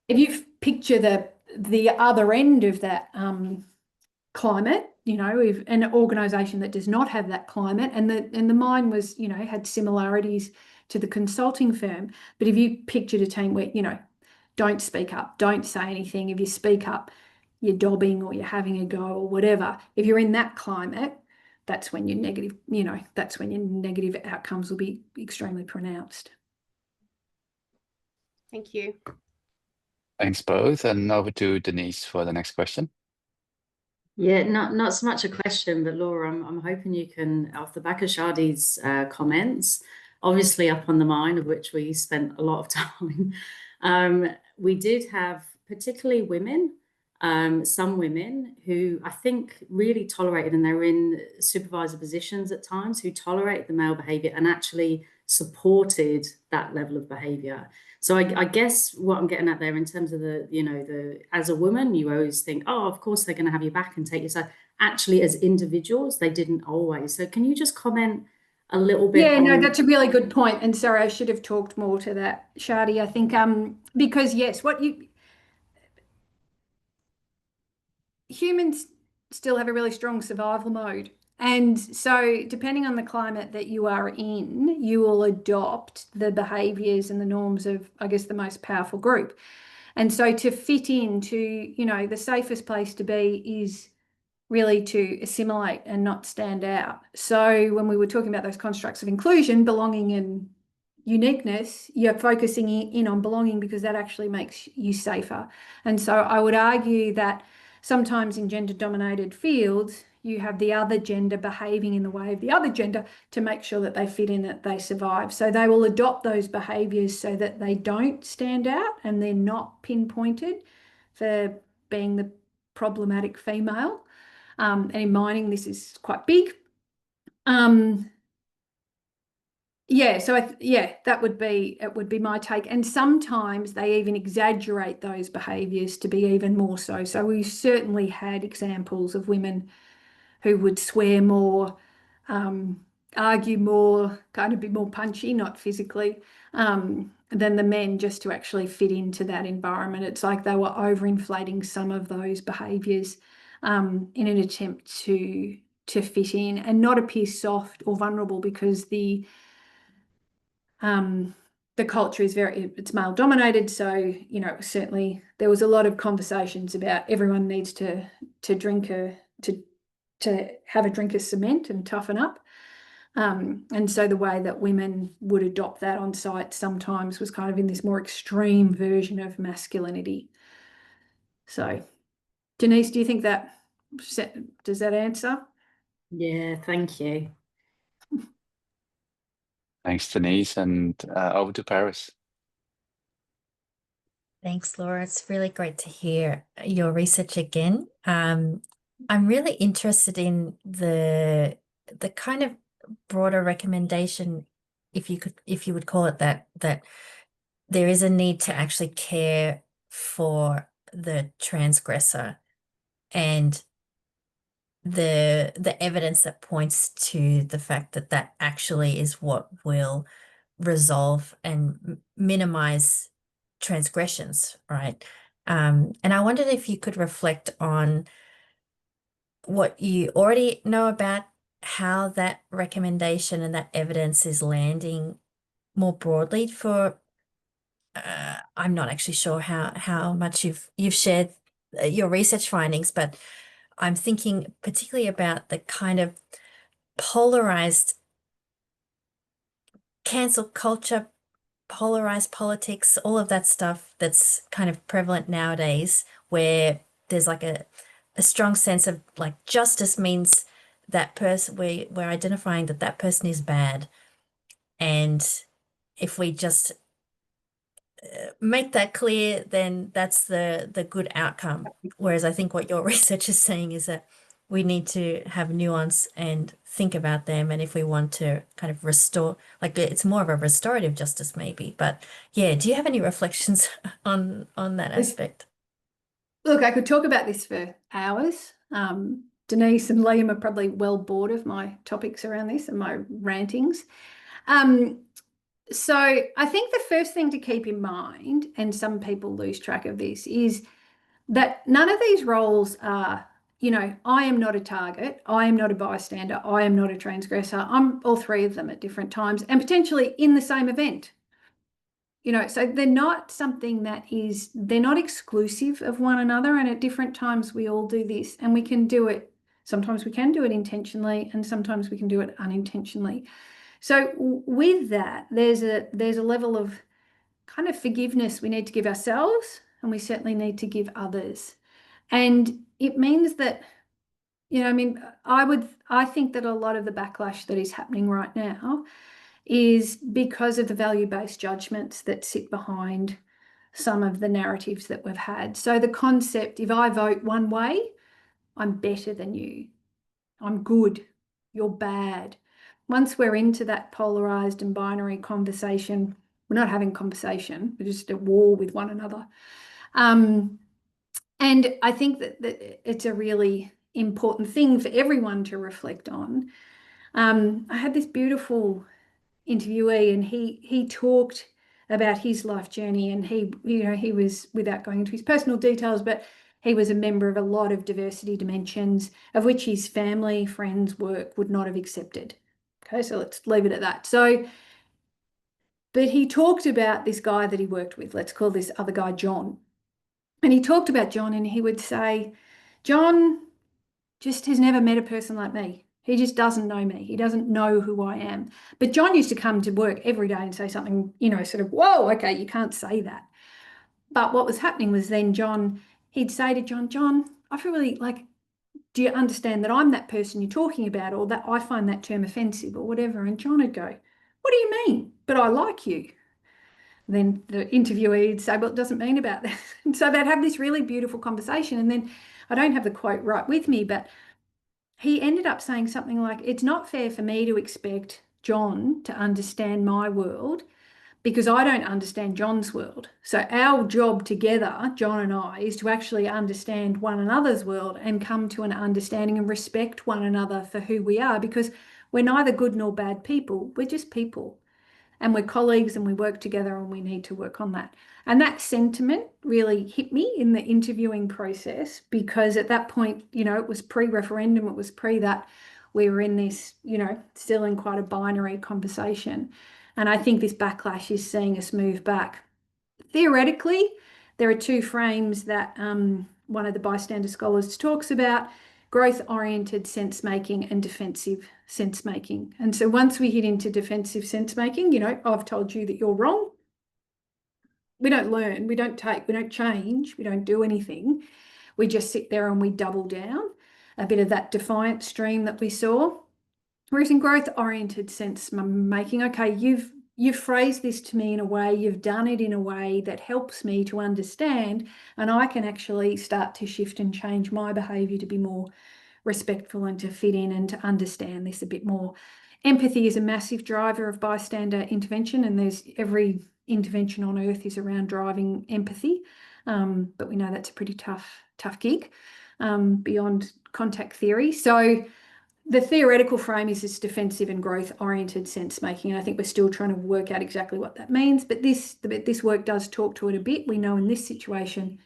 If you picture the other end of that climate, if an organisation that does not have that climate, and the mine was, had similarities to the consulting firm, but if you pictured a team where, don't speak up, don't say anything. If you speak up, you're dobbing or you're having a go or whatever. If you're in that climate, that's when your negative outcomes will be extremely pronounced. Thank you. Thanks both, and over to Denise for the next question. Yeah, not so much a question, but Laura, I'm hoping you can, off the back of Shadi's comments, obviously up on the mine, of which we spent a lot of time, we did have particularly women, some women who I think really tolerated, and they were in supervisor positions at times, who tolerated the male behaviour and actually supported that level of behaviour. So I guess what I'm getting at there in terms of as a woman, you always think, oh, of course they're going to have your back and take your side. Actually, as individuals, they didn't always. So can you just comment a little bit? Yeah, no, that's a really good point. And sorry, I should have talked more to that, Shadi. I think because yes, humans still have a really strong survival mode. And so depending on the climate that you are in, you will adopt the behaviours and the norms of, I guess, the most powerful group. And so to fit into, the safest place to be is really to assimilate and not stand out. So when we were talking about those constructs of inclusion, belonging and uniqueness, you're focusing in on belonging because that actually makes you safer. And so I would argue that sometimes in gender dominated fields, you have the other gender behaving in the way of the other gender to make sure that they fit in, that they survive. So they will adopt those behaviors so that they don't stand out and they're not pinpointed for being the problematic female. And in mining, this is quite big. Yeah, so that would be my take. And sometimes they even exaggerate those behaviours to be even more so. So we certainly had examples of women who would swear more, argue more, kind of be more punchy, not physically, than the men, just to actually fit into that environment. It's like they were overinflating some of those behaviours in an attempt to fit in and not appear soft or vulnerable, because the culture is it's male dominated. So, you know, certainly there was a lot of conversations about everyone needs to drink to have a drink of cement and toughen up. And so the way that women would adopt that on site sometimes was kind of in this more extreme version of masculinity. So, Jennings, do you think does that answer? Yeah, thank you. Thanks, Denise, and over to Paris. Thanks, Laura. It's really great to hear your research again. I'm really interested in the kind of broader recommendation, if you would call it that there is a need to actually care for the transgressor, and the evidence that points to the fact that that actually is what will resolve and minimize transgressions, right? And I wondered if you could reflect on what you already know about how that recommendation and that evidence is landing more broadly for I'm not actually sure how much you've shared your research findings, but I'm thinking particularly about the kind of polarized cancel culture, polarized politics, all of that stuff that's kind of prevalent nowadays, where there's like a strong sense of like justice means that person, we're identifying that that person is bad. And if we just make that clear, then that's the good outcome. Whereas I think what your research is saying is that we need to have nuance and think about them. And if we want to kind of restore, like it's more of a restorative justice maybe. But yeah, do you have any reflections on that aspect? Look, I could talk about this for hours. Denise and Liam are probably well bored of my topics around this and my rantings. So I think the first thing to keep in mind, and some people lose track of this, is that none of these roles are, you know, I am not a target, I am not a bystander, I am not a transgressor. I'm all three of them at different times and potentially in the same event. You know, so they're not something they're not exclusive of one another. And at different times we all do this, and we can do it. Sometimes we can do it intentionally and sometimes we can do it unintentionally. So with that, there's a level of kind of forgiveness we need to give ourselves, and we certainly need to give others. And it means that, you know, I mean, I think that a lot of the backlash that is happening right now is because of the value-based judgments that sit behind some of the narratives that we've had. So the concept, if I vote one way, I'm better than you. I'm good. You're bad. Once we're into that polarized and binary conversation, we're not having conversation. We're just at war with one another. And I think that it's a really important thing for everyone to reflect on. I had this beautiful interviewee, and he talked about his life journey, and he was, without going into his personal details, but he was a member of a lot of diversity dimensions, of which his family, friends, work would not have accepted. Okay, so let's leave it at that. So, but he talked about this guy that he worked with. Let's call this other guy John. And he talked about John, and he would say, John just has never met a person like me. He just doesn't know me. He doesn't know who I am. But John used to come to work every day and say something, you know, sort of, whoa, okay, you can't say that. But what was happening was then he'd say to John, I feel really like, do you understand that I'm that person you're talking about, or that I find that term offensive or whatever? And John would go, what do you mean? But I like you. Then the interviewee would say, well, it doesn't mean about that. And so they'd have this really beautiful conversation. And then I don't have the quote right with me, but he ended up saying something like, it's not fair for me to expect John to understand my world because I don't understand John's world. So our job together, John and I, is to actually understand one another's world and come to an understanding and respect one another for who we are, because we're neither good nor bad people. We're just people. And we're colleagues and we work together and we need to work on that. And that sentiment really hit me in the interviewing process, because at that point, you know, it was pre-referendum, it was pre that we were in this, you know, still in quite a binary conversation. And I think this backlash is seeing us move back. Theoretically, there are two frames that one of the bystander scholars talks about: growth-oriented sense-making and defensive sense-making. And so once we hit into defensive sense-making, you know, I've told you that you're wrong. We don't learn, we don't change, we don't do anything. We just sit there and we double down, a bit of that defiant stream that we saw. Whereas in growth-oriented sense-making, okay, you've phrased this to me in a way, you've done it in a way that helps me to understand, and I can actually start to shift and change my behaviour to be more respectful and to fit in and to understand this a bit more. Empathy is a massive driver of bystander intervention, and there's every intervention on earth is around driving empathy, but we know that's a pretty tough gig beyond contact theory. So the theoretical frame is this defensive and growth-oriented sense-making, and I think we're still trying to work out exactly what that means, but this work does talk to it a bit. We know in this situation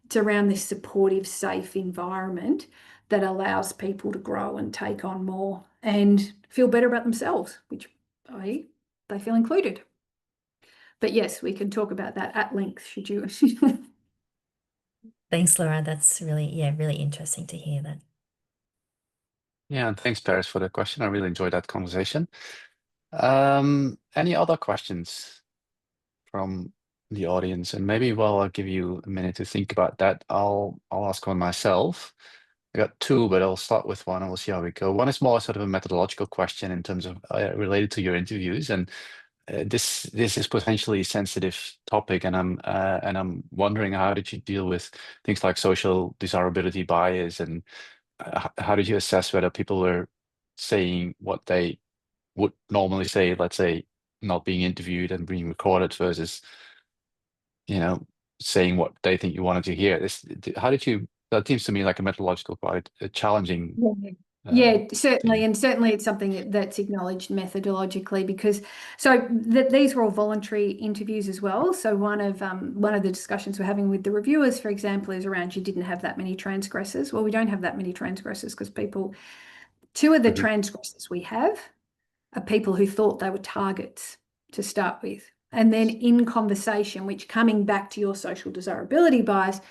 it's around this supportive, safe environment that allows people to grow and take on more and feel better about themselves, which they feel included. But yes, we can talk about that at length, should you. Thanks, Laura. That's really, really interesting to hear that. Yeah, and thanks, Paris, for the question. I really enjoyed that conversation. Any other questions from the audience? And maybe while I'll give you a minute to think about that, I'll ask one myself. I got two, but I'll start with one and we'll see how we go. One is more sort of a methodological question in terms of related to your interviews, and this is potentially a sensitive topic, and I'm wondering, how did you deal with things like social desirability bias, and how did you assess whether people were saying what they would normally say, let's say, not being interviewed and being recorded, versus, you know, saying what they think you wanted to hear? That seems to me like a methodological, quite a challenging. Yeah, certainly. And certainly it's something that's acknowledged methodologically, because these were all voluntary interviews as well. So one of the discussions we're having with the reviewers, for example, is around, you didn't have that many transgressors. Well, we don't have that many transgressors because two of the transgressors we have are people who thought they were targets to start with. And then in conversation, which, coming back to your social desirability bias,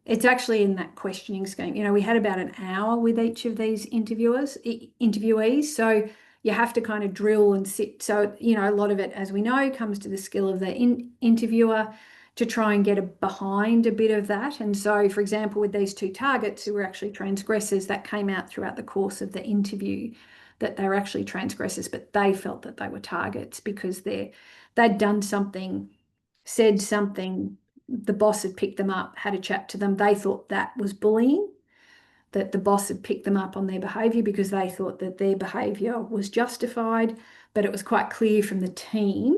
it's actually in that questioning scheme. You know, we had about an hour with each of these interviewees. So you have to kind of drill and sit. So, you know, a lot of it, as we know, comes to the skill of the interviewer to try and get behind a bit of that. And so, for example, with these two targets who were actually transgressors, that came out throughout the course of the interview that they were actually transgressors, but they felt that they were targets because they'd done something, said something, the boss had picked them up, had a chat to them. They thought that was bullying, that the boss had picked them up on their behaviour because they thought that their behaviour was justified. But it was quite clear from the team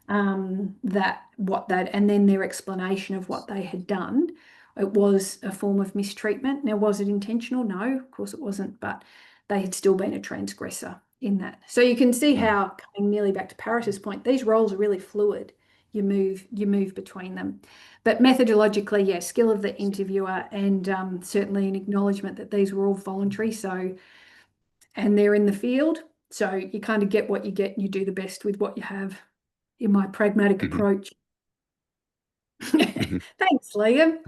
and then their explanation of what they had done, it was a form of mistreatment. Now, was it intentional? No, of course it wasn't, but they had still been a transgressor in that. So you can see how, coming nearly back to Paris's point, these roles are really fluid. You move between them. But methodologically, yeah, skill of the interviewer, and certainly an acknowledgement that these were all voluntary. So, and they're in the field, so you kind of get what you get and you do the best with what you have, in my pragmatic approach. Thanks, Liam.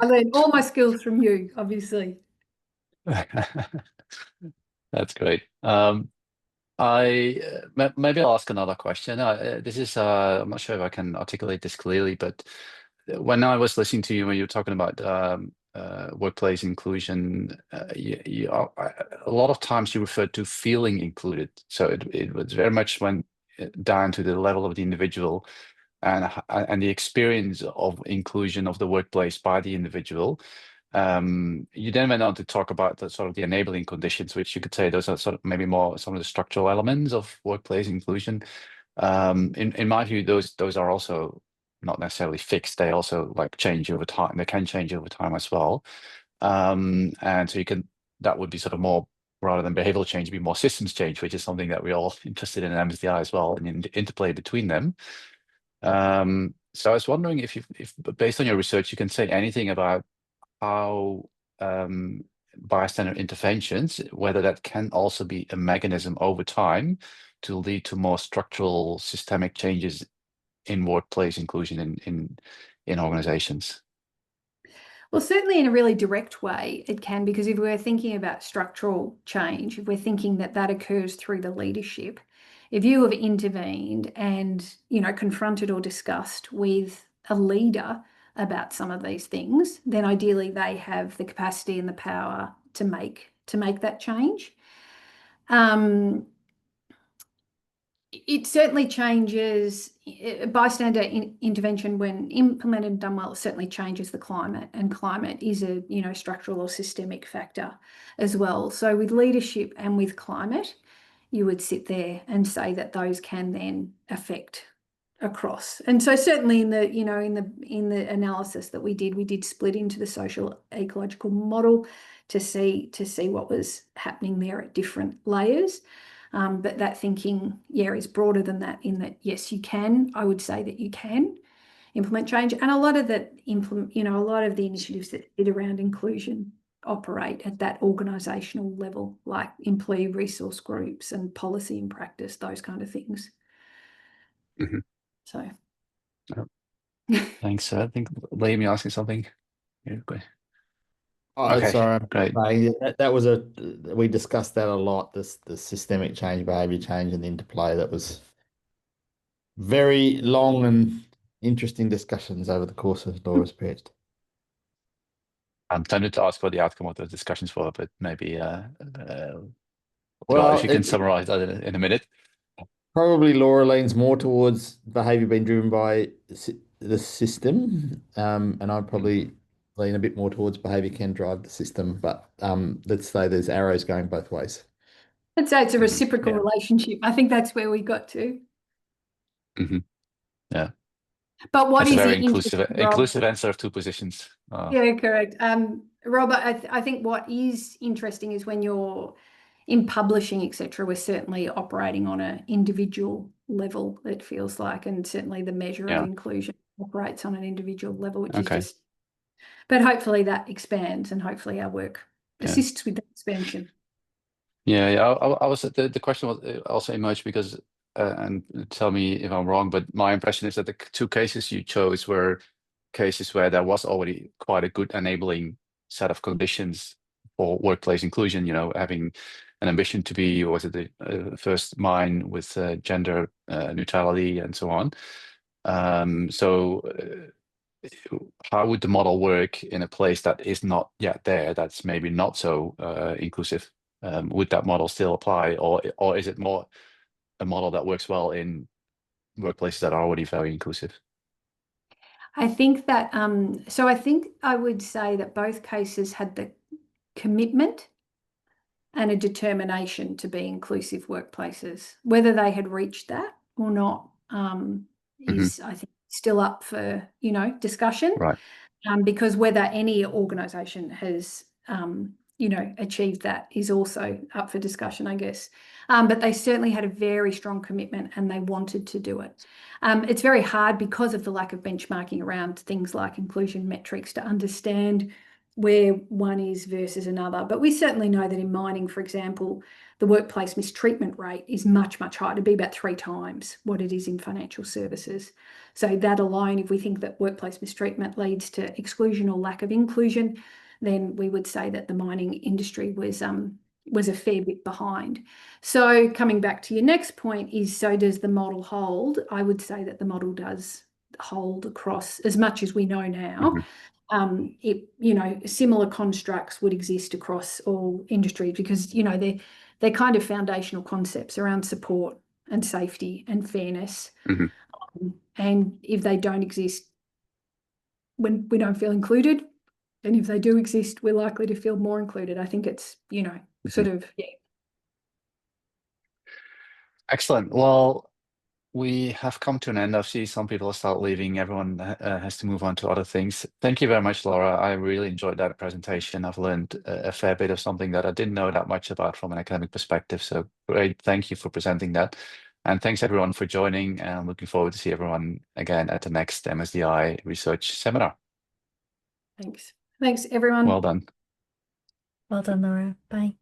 I learned all my skills from you, obviously. That's great. Maybe I'll ask another question. This is I'm not sure if I can articulate this clearly, but when I was listening to you when you were talking about workplace inclusion, a lot of times you referred to feeling included. So it was very much went down to the level of the individual and the experience of inclusion of the workplace by the individual. You then went on to talk about the sort of the enabling conditions, which you could say those are sort of maybe more some of the structural elements of workplace inclusion. In my view, those are also not necessarily fixed. They also like change over time. They can change over time as well. And so that would be sort of more rather than behavioral change, be more systems change, which is something that we're all interested in MSDI as well, and in the interplay between them. So I was wondering if based on your research, you can say anything about how bystander interventions, whether that can also be a mechanism over time to lead to more structural systemic changes in workplace inclusion in organizations. Well, certainly in a really direct way, it can, because if we're thinking about structural change, if we're thinking that that occurs through the leadership, if you have intervened and, confronted or discussed with a leader about some of these things, then ideally they have the capacity and the power to make that change. It certainly changes. Bystander intervention, when implemented and done well, it certainly changes the climate, and climate is a structural or systemic factor as well. So with leadership and with climate, you would sit there and say that those can then affect across. And so certainly in the in the analysis that we did split into the social ecological model to see what was happening there at different layers. But that thinking, is broader than that, in that, yes, you can. I would say that you can implement change. And a lot of the initiatives that sit around inclusion operate at that organisational level, like employee resource groups and policy and practice, those kind of things. Mm-hmm. So. Thanks. I think Liam, you're asking something. Yeah, Oh, okay, sorry, great. That was we discussed that a lot, the systemic change, behavior change, and the interplay. That was very long and interesting discussions over the course of Laura's PhD. I'm tempted to ask what the outcome of those discussions were, but maybe Well, if you can summarize that in a minute. Probably Laura leans more towards behavior being driven by the system, and I'd probably lean a bit more towards behavior can drive the system, but let's say there's arrows going both ways. I'd say it's a reciprocal relationship. I think that's where we got to. Mm-hmm. Yeah. But what that's is a very the inclusive answer of two positions. Yeah, correct. Robert, I think what is interesting is when you're in publishing, etc., we're certainly operating on an individual level, it feels like, and certainly the measure of inclusion operates on an individual level, which is just, but hopefully that expands, and hopefully our work assists with that expansion. I was the question was also emerged because and tell me if I'm wrong, but my impression is that the two cases you chose were cases where there was already quite a good enabling set of conditions for workplace inclusion, having an ambition to be, was it the first mine with gender neutrality and so on. So how would the model work in a place that is not yet there, that's maybe not so inclusive? Would that model still apply, or is it more a model that works well in workplaces that are already very inclusive? I think that, so I think I would say that both cases had the commitment and a determination to be inclusive workplaces. Whether they had reached that or not is, I think, still up for, discussion. Right. Because whether any organisation has, achieved that is also up for discussion, I guess. But they certainly had a very strong commitment and they wanted to do it. It's very hard because of the lack of benchmarking around things like inclusion metrics to understand where one is versus another. But we certainly know that in mining, for example, the workplace mistreatment rate is much, much higher, to be about 3 times what it is in financial services. So that alone, if we think that workplace mistreatment leads to exclusion or lack of inclusion, then we would say that the mining industry was was a fair bit behind. So coming back to your next point is, so does the model hold? I would say that the model does hold across as much as we know now. Similar constructs would exist across all industries because, they're kind of foundational concepts around support and safety and fairness. And if they don't exist, when we don't feel included, and if they do exist, we're likely to feel more included. I think it's, sort of, yeah. Excellent. Well, we have come to an end. I see some people start leaving. Everyone has to move on to other things. Thank you very much, Laura. I really enjoyed that presentation. I've learned a fair bit of something that I didn't know that much about from an academic perspective. So great. Thank you for presenting that. And thanks everyone for joining. And I'm looking forward to see everyone again at the next MSDI research seminar. Thanks. Thanks, everyone. Well done. Well done, Laura. Bye.